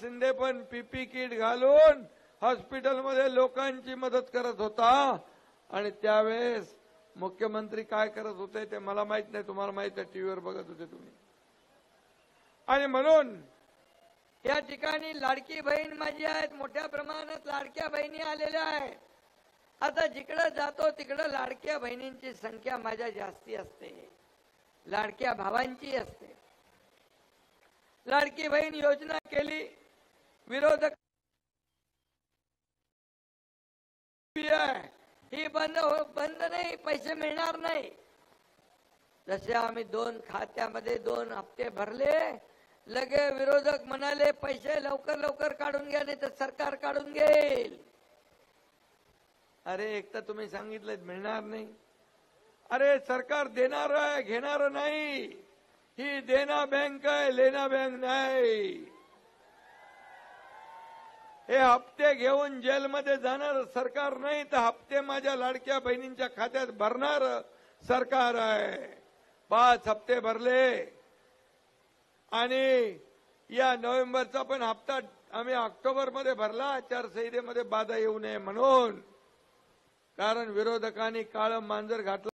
शिंदे पण पीपी किट घालून हॉस्पिटलमध्ये लोकांची मदत करत होता आणि त्यावेळेस मुख्यमंत्री काय करत होते ते मला माहित नाही, तुम्हाला माहित आहे, टीव्हीवर बघत होते तुम्ही. आणि म्हणून या ठिकाणी लाडकी बहीण माझी आहेत, मोठ्या प्रमाणात लाडक्या बहिणी आलेल्या आहेत. आता जिकडे जातो तिकडे लाडक्या बहिणींची संख्या माझ्या जास्ती असते, लाडक्या भावांची असते. लाडकी बहीण योजना केली, विरोधक ही बंद नाही, पैसे मिळणार नाही. जसे आम्ही 2 खात्यामध्ये 2 हप्ते भरले, लगे विरोधक म्हणाले पैसे लवकर लवकर काढून घ्या, नाही तर सरकार काढून घेईल. अरे एक तर तुम्ही सांगितलं मिळणार नाही. अरे सरकार देणार आहे, घेणार नाही. ही देना बँक आहे, लेना बँक नाही. हे हप्ते घेऊन जेलमध्ये जाणार सरकार नाही, तर हप्ते माझ्या लाडक्या बहिणींच्या खात्यात भरणार सरकार आहे. 5 हप्ते भरले आणि या नोव्हेंबरचा पण हप्ता आम्ही ऑक्टोबरमध्ये भरला, आचारसंहितेमध्ये बाधा येऊ नये म्हणून. कारण विरोधकांनी काळं मांजर घातलं.